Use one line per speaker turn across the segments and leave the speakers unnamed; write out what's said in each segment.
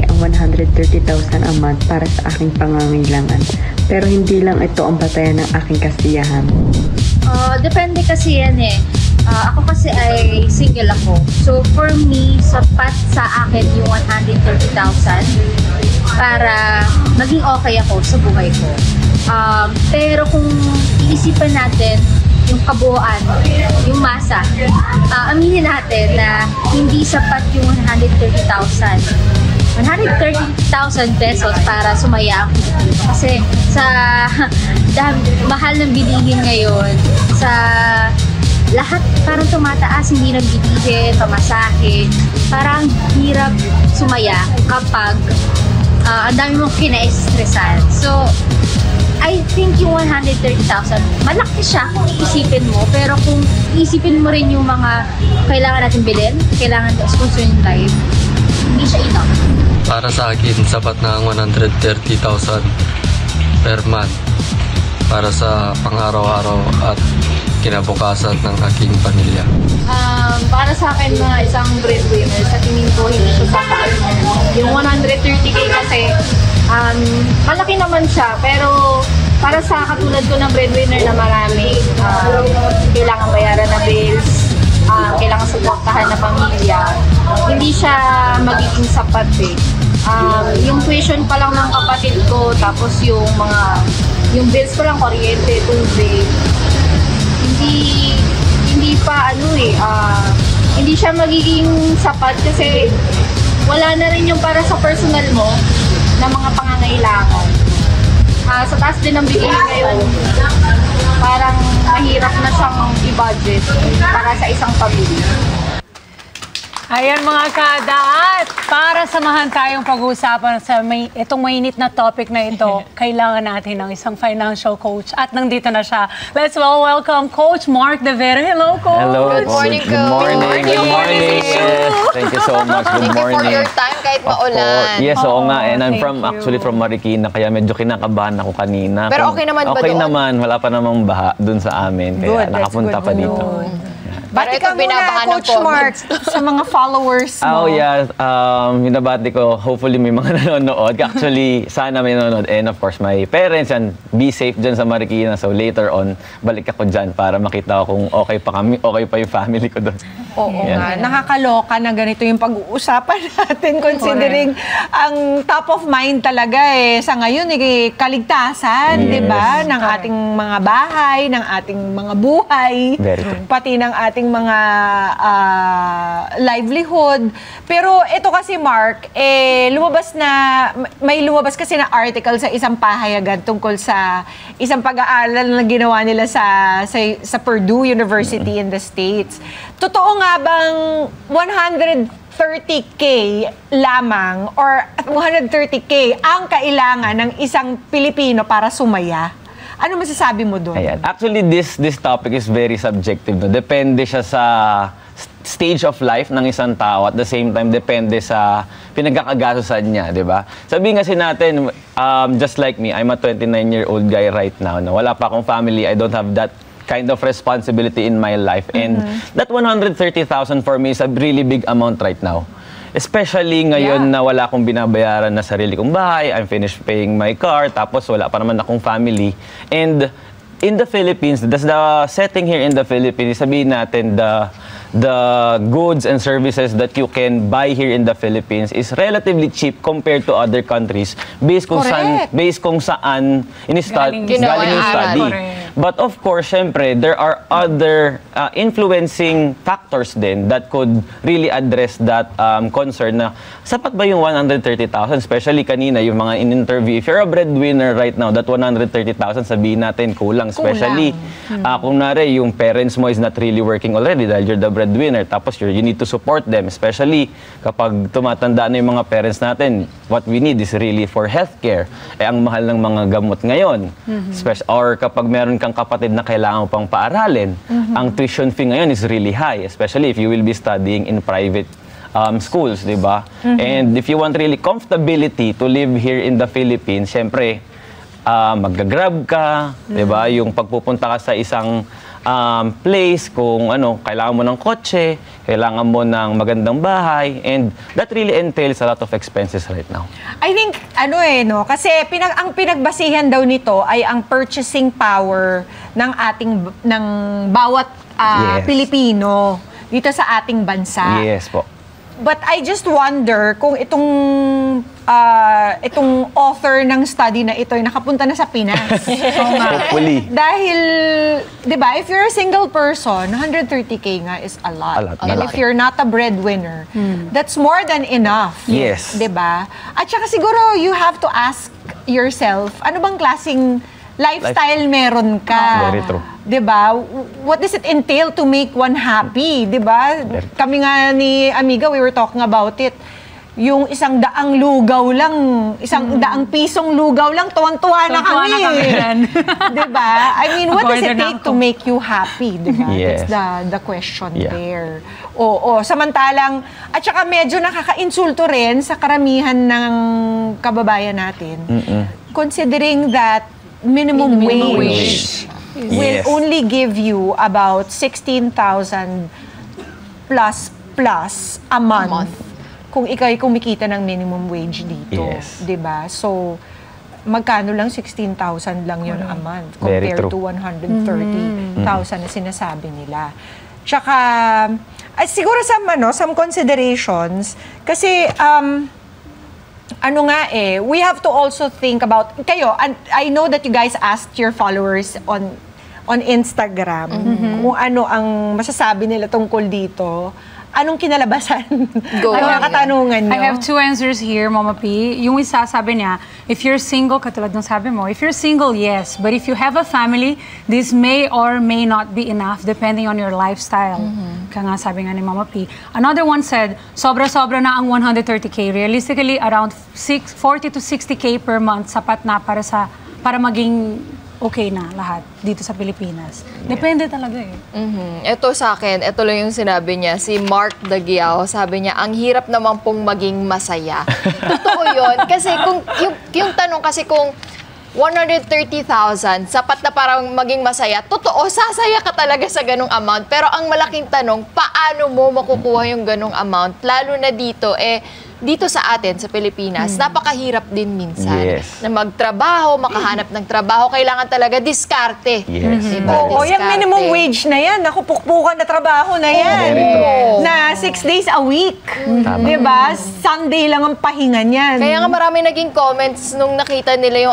ang 130,000 a month para sa aking pangangailangan. Pero hindi lang ito ang batayan ng aking kasiyahan.
Depende kasi yan eh. Ako kasi ay single ako. So for me, sapat sa akin yung 130,000 para maging okay ako sa buhay ko. Pero kung iisipan natin yung kabuuan, yung masa, aminin natin na hindi sapat yung 130,000 pesos para sumaya ang Pilipino. Kasi sa mahal ng bilihin ngayon, sa lahat parang tumataas, hindi ng bilihin, pamasahe, parang hirap sumaya kapag ang dami mong kina-estresan. So, I think yung 130,000, malaki siya kung iisipin mo, pero kung iisipin mo rin yung mga kailangan natin bilhin, kailangan sponsorin yung life, hindi siya enough.
Para sa akin, sapat na ang 130,000 per month para sa pang-araw-araw at kinabukasan ng aking pamilya.
Para sa akin mga isang breadwinner, sa tingin ko hindi siya sapat. Yung 130k kasi, malaki naman siya, pero para sa katulad ko ng breadwinner na marami, kailangan bayaran na bills, kailangan suportahan na pamilya, hindi siya magiging sapat eh. Yung tuition pa lang ng kapatid ko, tapos yung bills ko lang, kuryente, tubig, hindi pa hindi siya magiging sapat kasi wala na rin yung para sa personal mo na mga pangangailangan. Sa taas din ng bilihin ngayon, parang mahirap na siyang i-budget para sa isang pamilya.
Ayan mga kada, at para samahan tayong pag-uusapan sa itong mainit na topic na ito, kailangan natin ng isang financial coach. At nandito na siya. Let's welcome Coach Mark De Vera. Hello, Coach.
Hello.
Good morning, Coach.
Good morning.
Good morning.
Yes, thank you so much. Good morning.
Thank you for your time kahit maulan.
Yes, oo nga. And I'm
thank you.
actually from Marikina, kaya medyo kinakabahan ako kanina.
Pero okay naman ba
Okay
doon?
naman. Wala pa namang baha dun sa amin. Kaya
Good, that's
nakapunta
good
pa
to
dito.
know.
Bati ka muna, Coach Mark,
sa mga followers mo.
Oh, yeah. Binabati ko. Hopefully may mga nanonood. Actually, sana may nanonood. And of course, my parents. And be safe dyan sa Marikina. So later on, balik ako dyan para makita ko kung okay pa kami, okay pa yung family ko doon.
Oo
Yan.
nga. Nakakaloka na ganito yung pag-uusapan natin considering ang top of mind talaga sa ngayon kaligtasan,
Yes.
di ba? Ng ating mga bahay, ng ating mga buhay,
Very true.
pati ng ating mga livelihood. Pero ito kasi, Mark, may lumabas kasi na article sa isang pahayagan tungkol sa isang pag-aaral na ginawa nila sa Purdue University in the States. Totoo nga bang 130K lamang or 130K ang kailangan ng isang Pilipino para sumaya? Ano masasabi mo doon?
Ayan. Actually, this topic is very subjective. No? Depende siya sa stage of life ng isang tao. At the same time, depende sa pinagkakagastusan niya, di ba? Sabihin kasi natin, just like me, I'm a 29-year-old guy right now. Na wala pa akong family. I don't have that kind of responsibility in my life. And that 130,000 for me is a really big amount right now. Especially ngayon na wala akong binabayaran na sarili kong bahay, I'm finished paying my car, tapos wala pa naman akong family. And in the Philippines, the setting here in the Philippines, sabihin natin, the goods and services that you can buy here in the Philippines is relatively cheap compared to other countries based kung saan galing yung study. But of course, syempre, there are other influencing factors din that could really address that concern na sapat ba yung 130,000? Especially kanina, yung mga in-interview. If you're a breadwinner right now, that 130,000 sabihin natin kulang. Especially kung nari, yung parents mo is not really working already dahil you're the breadwinner. Tapos you need to support them. Especially kapag tumatanda na yung mga parents natin, what we need is really for healthcare. Ang mahal ng mga gamot ngayon. Or kapag meron kang kapatid na kailangan pang paaralin, ang tuition fee ngayon is really high. Especially if you will be studying in private schools, di ba? And if you want really comfortability to live here in the Philippines, syempre, mag-grab ka, di ba? Yung pagpupunta ka sa isang place, kung ano, kailangan mo ng kotse, kailangan mo ng magandang bahay, and that really entails a lot of expenses right now.
I think, kasi ang pinagbasihan daw nito ay ang purchasing power ng bawat
Yes.
Pilipino dito sa ating bansa.
Yes po.
But I just wonder kung itong author ng study na ito ay nakapunta na sa Pinas.
Hopefully.
Dahil, di ba, if you're a single person, 130K nga is a lot.
A lot,
And
malaki.
if you're not a breadwinner, that's more than enough.
Yes.
Di ba? At saka siguro, you have to ask yourself, ano bang klaseng lifestyle meron ka?
Very true.
'Di ba? What does it entail to make one happy, 'di ba? Kami nga ni Amiga, we were talking about it. Yung isang daang pisong lugaw lang, tuwang-tuwa na
Tuwang-tuwa
kami.
na kami yan.
'Di ba? I mean, what does it
Order na
take
ako.
to make you happy, 'di ba?
Yes.
That's the question
Yeah.
there. Oo, samantalang at saka medyo nakaka-insulto rin sa karamihan ng kababayan natin. Considering that minimum wage will
Yes.
only give you about 16,000 plus a month kung ikaw ay kumikita ng minimum wage dito.
Yes.
'Di ba? So, magkano lang 16,000 lang yun a month
Very
compared
true.
to 130,000 na sinasabi nila. Tsaka, siguro some considerations, kasi, we have to also think about, kayo, and I know that you guys asked your followers on Instagram kung ano ang masasabi nila tungkol dito. Anong kinalabasan?
Go.
Ang mga katanungan nyo?
I have two answers here, Mama P. Yung isa, sabi niya, if you're single, katulad ng sabi mo, if you're single, yes. But if you have a family, this may or may not be enough depending on your lifestyle. Kaya nga sabi nga ni Mama P. Another one said, sobra-sobra na ang 130K. Realistically, around 40 to 60K per month, sapat na para maging okay na lahat dito sa Pilipinas. Depende talaga eh.
Ito sa akin, ito lang yung sinabi niya, si Mark Dagiao, sabi niya, ang hirap naman pong maging masaya. Totoo yun. Kasi kung, yung tanong kasi kung 130,000, sapat na parang maging masaya, totoo, sasaya ka talaga sa ganong amount. Pero ang malaking tanong, paano mo makukuha yung ganong amount? Lalo na dito sa atin, sa Pilipinas, napakahirap din minsan.
Yes.
Na magtrabaho, makahanap ng trabaho, kailangan talaga diskarte.
Yes.
Diba?
Oo, yung
Diskarte.
minimum wage na yan, naku, pukpukan na trabaho na yan.
Very true.
Na 6 days a week.
Tama.
Diba? Sunday lang ang pahinga niyan.
Kaya nga marami naging comments nung nakita nila yung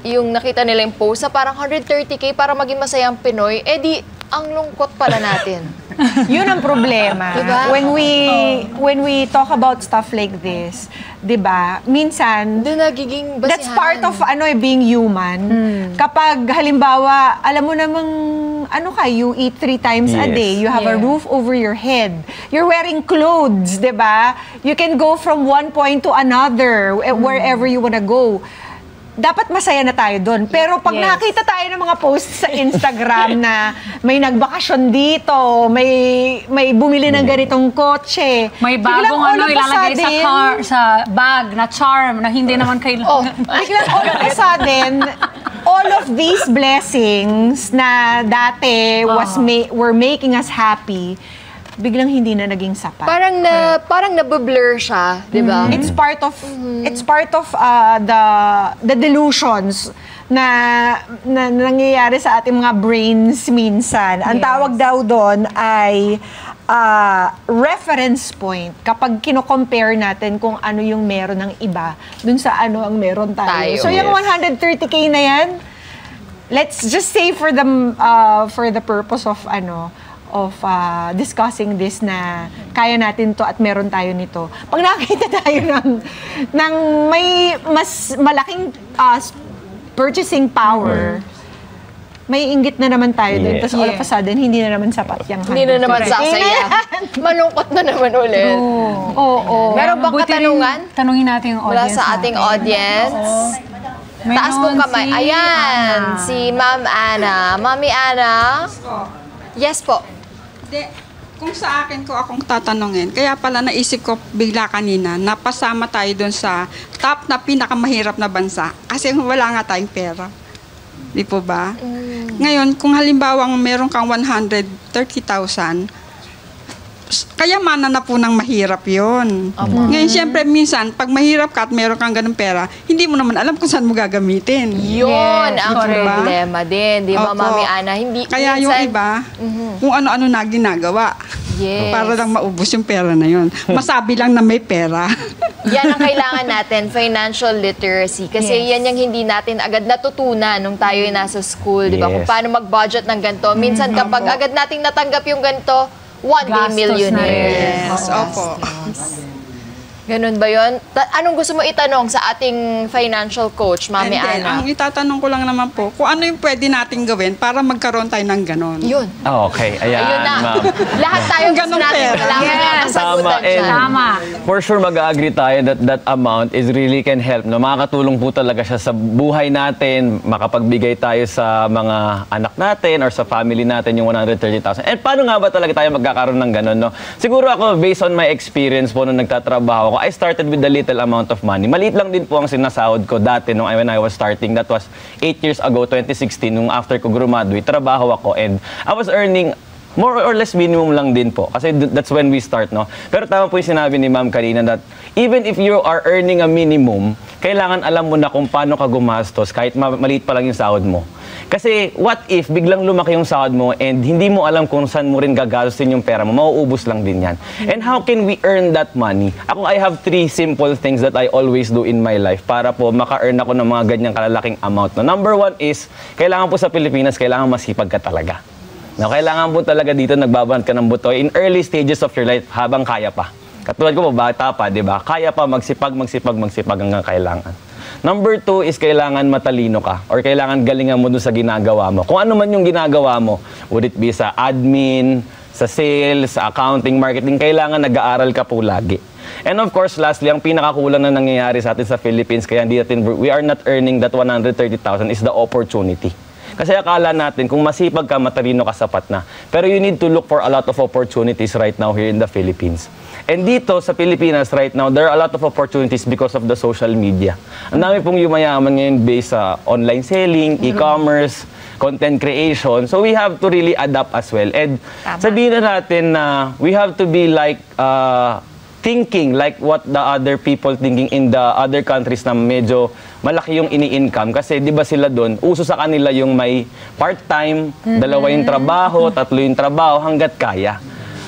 yung nakita nila yung post sa parang 130K para maging masayang Pinoy, ang lungkot pala natin.
Yun ang problema.
Diba?
When we talk about stuff like this, 'di ba? Minsan
Doon nagiging basihan.
that's part of being human. Kapag halimbawa, alam mo namang you eat 3 times a
Yes.
day, you have a roof over your head, you're wearing clothes, 'di ba? You can go from one point to another wherever you wanna go. Dapat masaya na tayo doon. Pero pag nakita tayo ng mga posts sa Instagram na may nagbakasyon dito, may bumili ng ganitong kotse.
May
biglang
bagong
all of a
ilalagay
sudden,
sa bag na charm na hindi naman kailangan.
biglang all of a sudden, all of these blessings na dati were making us happy, biglang hindi na naging sapat.
Parang nabublur siya, di ba?
It's part of the delusions na nangyayari sa ating mga brains minsan. Ang tawag daw doon ay reference point kapag kino-compare natin kung ano yung meron ng iba dun sa ano ang meron tayo. So yung 130K na yan, let's just say for the purpose of discussing this na kaya natin to at meron tayo nito. Pag nakita tayo ng may mas malaking purchasing power, may inggit na naman tayo doon. Tapos all of a sudden, hindi na naman sapat yung
Hindi na naman sasaya. Malungkot na naman ulit.
Oo.
Meron bang
Mabuti rin
katanungan?
Tanungin natin yung
Mula
audience
sa ating
natin.
audience.
Meron
Taas mong kamay.
si
Ayan,
Ana.
si Ma'am Ana. Mami Ana. Yes po.
Kung sa akin ko akong tatanungin, kaya pala naisip ko bigla kanina, napasama tayo doon sa top na pinakamahirap na bansa kasi wala nga tayong pera. Di po ba? Ngayon, kung halimbawa meron kang 130,000, kayamanan na po ng mahirap yon. Ngayon, siyempre, minsan, pag mahirap ka at meron kang ganung pera, hindi mo naman alam kung saan mo gagamitin.
Yun ang
correct.
problema din, di ba,
Opo.
Mami Ana? Hindi,
Kaya yung
minsan-
iba, kung ano-ano na ginagawa.
Yes.
Para lang maubos yung pera na yon. Masabi lang na may pera.
Yan ang kailangan natin, financial literacy. Kasi yan yung hindi natin agad natutunan nung tayo ay nasa school, di ba? Kung
Yes.
paano mag-budget ng ganito. Minsan kapag agad nating natanggap yung ganito, one day
Gastos
millionaire.
na rin.
Yes, opo.
Ganun ba yun? Anong gusto mo itanong sa ating financial coach, Mami
And then,
Ana?
ang itatanong ko lang naman po, kung ano yung pwede nating gawin para magkaroon tayo ng ganon.
Yun.
Okay, ayan,
Ayun na.
ma'am.
Lahat tayo gusto
Ganun
natin
pera.
malaman ang kasagutan
Tama,
dyan.
and
Tama.
for sure mag-agree tayo that that amount is really can help. No? Makakatulong po talaga siya sa buhay natin, makapagbigay tayo sa mga anak natin or sa family natin yung 130,000. And paano nga ba talaga tayo magkakaroon ng ganun? No? Siguro ako, based on my experience po nung nagtatrabaho ako, I started with the little amount of money. Maliit lang din po ang sinasahod ko dati when I was starting. That was 8 years ago, 2016, nung after ko graduate, trabaho ako and I was earning more or less minimum lang din po. Kasi that's when we start, no? Pero tama po yung sinabi ni Ma'am kanina that even if you are earning a minimum, kailangan alam mo na kung paano ka gumastos kahit maliit pa lang yung sahod mo. Kasi what if biglang lumaki yung sahod mo and hindi mo alam kung saan mo rin gagastin yung pera mo, mauubos lang din yan. And how can we earn that money? Ako, I have 3 simple things that I always do in my life para po maka-earn ako ng mga ganyang kalalaking amount. No? Number 1 is, kailangan po sa Pilipinas, kailangan masipag ka talaga. No, kailangan po talaga dito nagbabanat ka ng buto in early stages of your life habang kaya pa. Katulad ko po, bata pa, di ba? Kaya pa magsipag hanggang kailangan. Number 2 is kailangan matalino ka or kailangan galingan mo dun sa ginagawa mo. Kung ano man yung ginagawa mo, would it be sa admin, sa sales, sa accounting, marketing, kailangan nag-aaral ka po lagi. And of course, lastly, ang pinakakulang na nangyayari sa atin sa Philippines, kaya we are not earning that 130,000 is the opportunity. Kasi akala natin, kung masipag ka, matalino ka, sapat na. Pero you need to look for a lot of opportunities right now here in the Philippines. And dito, sa Pilipinas right now, there are a lot of opportunities because of the social media. Ang dami pong yumayaman ngayon based sa online selling, e-commerce, content creation. So we have to really adapt as well. And sabihin na natin na we have to be like thinking like what the other people thinking in the other countries na medyo malaki yung ini-income. Kasi di ba sila doon, uso sa kanila yung may part-time, 2 yung trabaho, 3 yung trabaho, hanggat kaya.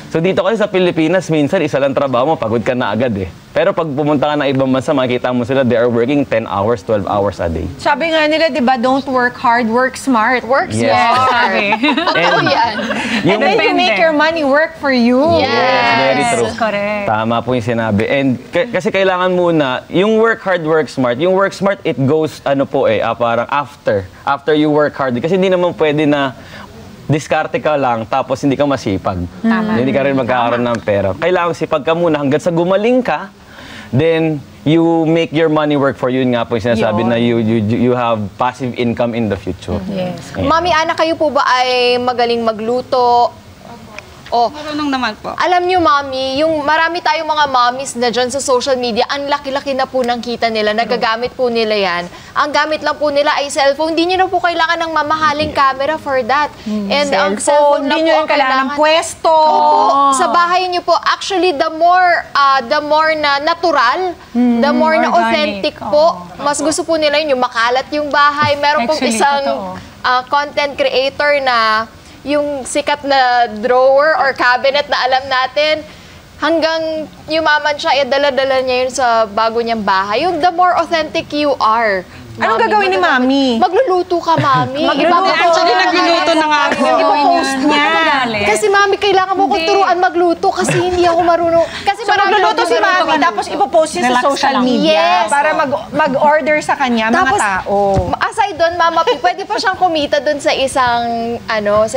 So dito kasi sa Pilipinas, minsan isa lang trabaho mo, pagod ka na agad eh. Pero pag pumunta ka ng ibang bansa, makikita mo sila, they are working 10 hours, 12 hours a day.
Sabi nga nila, di ba, don't work hard, work smart.
Work
Yes.
smart.
Sabi.
Totoo yan.
And then you make your money work for you.
Yes.
Very true.
Correct.
Tama po yung sinabi. And kasi kailangan muna, yung work hard, work smart. Yung work smart, it goes, parang after you work hard. Kasi hindi naman pwede na diskarte ka lang, tapos hindi ka masipag. Hindi ka rin magkakaroon ng pera. Kailangan sipag ka muna hanggang sa gumaling ka, then you make your money work for you. Yun nga po yung sinasabi na you have passive income in the future.
Yes.
Mami Ana, kayo po ba ay magaling magluto? Oh,
Marunong naman po.
alam niyo, Mami, yung marami tayong mga mommies na dyan sa social media, ang laki-laki na po ng kita nila, nagagamit po nila yan. Ang gamit lang po nila ay cellphone. Hindi nyo na po kailangan ng mamahaling camera for that. And ang cellphone lang
Hindi
po
nyo
ang
yung kailangan ng
kailangan.
pwesto.
Opo, sa bahay niyo po, actually, the more na natural, the more na
organic,
authentic po, mas gusto po nila yun, yung makalat yung bahay. Meron pong
Actually,
isang
totoo.
content creator na yung sikat na drawer or cabinet na alam natin, hanggang yumaman siya, dala-dala niya yun sa bago niyang bahay. Yung the more authentic you are.
Anong gagawin ni Mami?
Magluluto ka, Mami.
Magluluto.
Actually, nagluluto na nga ako.
Ipo-post niya.
Kasi, Mami, kailangan mo kong turuan magluto kasi hindi ako marunong. Kasi
So, magluluto si Mami, tapos ipopost niya sa
Relax
social
ka lang.
media
Yes.
para mag-order sa kanya mga
Tapos,
tao.
aside doon, Mama P, pwede pa siyang kumita doon sa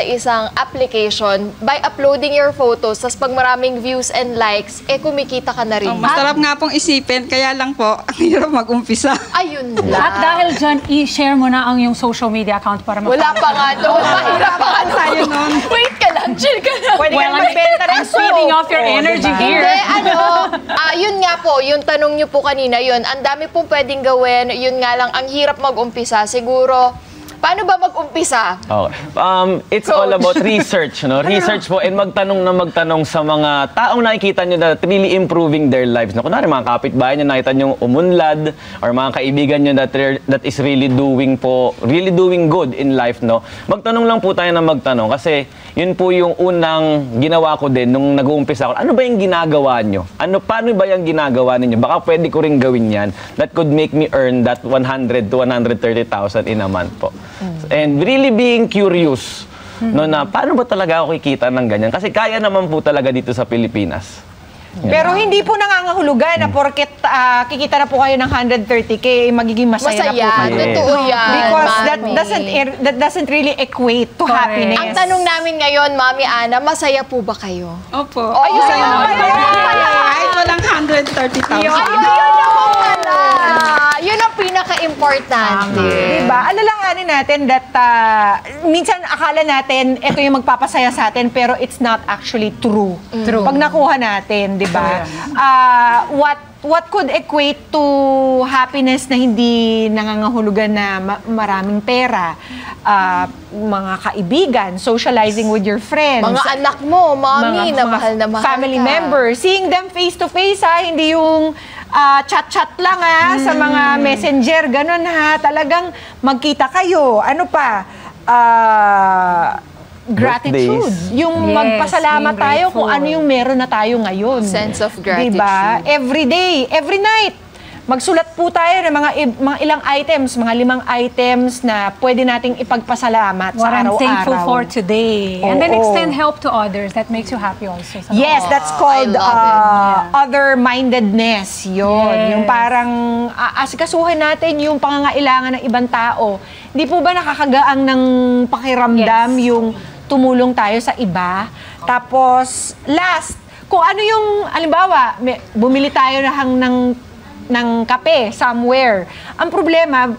isang application by uploading your photos. Tapos pag maraming views and likes, kumikita ka na rin.
Masarap nga pong isipin, kaya lang po, ang hirap mag-umpisa.
Ayun
At
lang.
dahil dyan, i-share mo na ang yung social media account para
Wala pa nga doon. Mahirap pa nga
Tayo nun.
Wait ka lang, chill ka lang.
Pwede ka magbenta ng
I'm feeding off your energy here.
Hindi, yun nga po, yung tanong niyo po kanina, yun, ang dami pong pwedeng gawin, yun nga lang, ang hirap mag-umpisa. Siguro,
Paano ba mag-umpisa?
Okay. It's all about research, no? Research po and magtanong sa mga taong nakikita nyo that really improving their lives. No? Kunwari, mga kapitbahay nyo, nakita nyo umunlad or mga kaibigan nyo that is really doing good in life, no? Magtanong lang po tayo na magtanong kasi yun po yung unang ginawa ko din nung nag-uumpisa ako. Ano ba yung ginagawa nyo? Paano ba yung ginagawa ninyo? Baka pwede ko rin gawin yan that could make me earn that 100 to 130,000 in a month po. And really being curious, no, na paano ba talaga ako kikita ng ganyan? Kasi kaya naman po talaga dito sa Pilipinas.
Pero hindi po nangangahulugan na porket kikita na po kayo ng 130K, magiging masaya na po kayo.
Totoo yan,
Because
Mami.
that doesn't really equate to happiness.
Ang tanong namin ngayon, Mami Ana, masaya po ba kayo?
Opo.
Ayun naman pala.
Kahit walang 130,000.
Ayun naman pala. Yun ang pinaka-importante.
Diba? Alalanghanin natin that minsan akala natin ito yung magpapasaya sa atin pero it's not actually true. Pag nakuha natin, diba? What could equate to happiness na hindi nangangahulugan na maraming pera, mga kaibigan, socializing with your friends,
Mga anak mo, Mami, na mahal
family
ka.
members, seeing them face to face, hindi yung chat-chat lang sa mga messenger, ganun talagang magkita kayo. Ano pa? Gratitude.
Birthdays.
Yung
Yes,
magpasalamat
being
tayo kung
grateful.
ano yung meron na tayo ngayon.
Sense of gratitude.
Diba? Every day, every night. Magsulat po tayo ng mga ilang items, mga 5 items na pwede nating ipagpasalamat
What
sa
I'm
araw-araw.
thankful for today. And then
Oo.
extend help to others. That makes you happy also.
Yes, that's called
I love it.
other-mindedness. Yun.
Yes.
Yung parang asikasuhin natin yung pangangailangan ng ibang tao. Hindi po ba nakakagaang ng pakiramdam
Yes.
yung tumulong tayo sa iba? Tapos, last, kung ano yung, alimbawa, bumili tayo ng kape somewhere. Ang problema,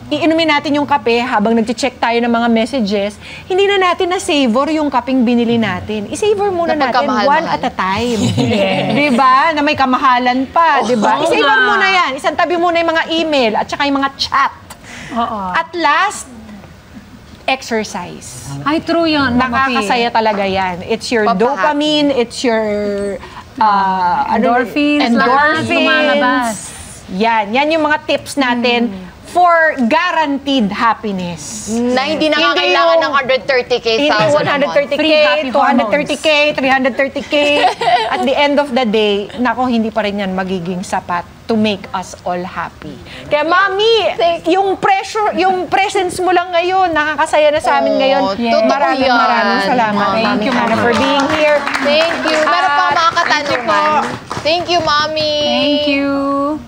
iinumin natin yung kape habang nag-check tayo ng mga messages, hindi na natin na-savor yung kapeng binili natin. I-savor muna natin one at a time. Diba? Na may kamahalan pa, diba? I-savor muna yan. Isang tabi muna yung mga email at saka yung mga chat. At last, exercise.
Ay, true yun. Mama P.
Nakakasaya talaga yan. It's your
Papahappy.
dopamine, it's your
Endorphins, lahat lumalabas.
Yan yung mga tips natin for guaranteed happiness.
Na hindi nakakailangan ng 130K
Hindi
thousand a month.
130K,
Free happy
230K, 330K. At the end of the day, nako, hindi pa rin yan magiging sapat to make us all happy. Kaya Mami, yung presence mo lang ngayon, nakakasaya na sa amin ngayon.
totoo
Maraming
yan.
salamat,
Thank
Mami
you,
Ana,
Mami.
for being here.
Thank you. Meron pa mga
Thank you
katanungan. Thank you, Mami.
Thank you.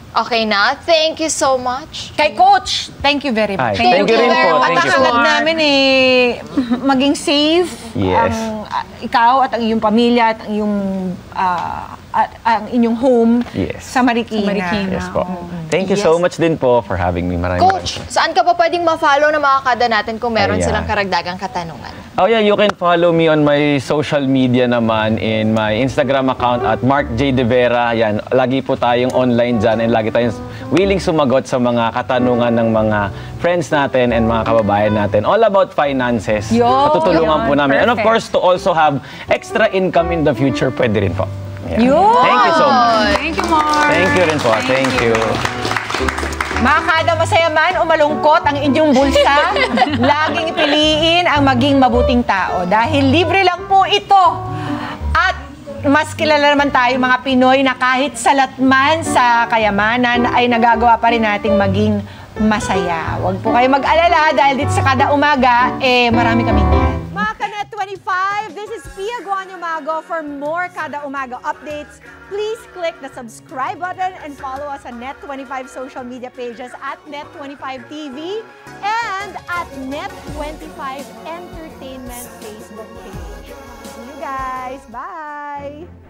Okay na. Thank you so much.
Kay Coach, thank you very much.
Ay, thank you rin po.
At
Thank you
ang
po.
hangad namin maging safe
Yes.
ikaw at ang iyong pamilya at ang iyong ang inyong home
Yes.
sa Marikina.
Sa Marikina.
Yes po. Thank you so much din po for having me. Maraming
Coach, saan ka pa pwedeng ma-follow ng mga kada natin kung meron
Ayan.
silang karagdagang katanungan?
Oh yeah, you can follow me on my social media naman in my Instagram account at Mark J. De Vera. Yan, lagi po tayong online dyan and lagi tayong willing sumagot sa mga katanungan ng mga friends natin and mga kababayan natin. All about finances. Patutulungan po namin. And of course, to also have extra income in the future, pwede rin po. Yan. Thank you so much.
Thank you, Mark.
Thank you rin po. Thank you.
Mga kada masaya man o malungkot ang inyong bulsa, laging piliin ang maging mabuting tao dahil libre lang po ito. At mas kilala naman tayo mga Pinoy na kahit salat man sa kayamanan ay nagagawa pa rin nating maging masaya. Huwag po kayo mag-alala dahil dito sa kada umaga, marami kami niyan. Mga Kanet 25, this is Pia Guanyo Mago. For more Kada Umaga updates, please click the subscribe button and follow us on Net25 social media pages at Net25 TV and at Net25 Entertainment Facebook page. See you guys. Bye!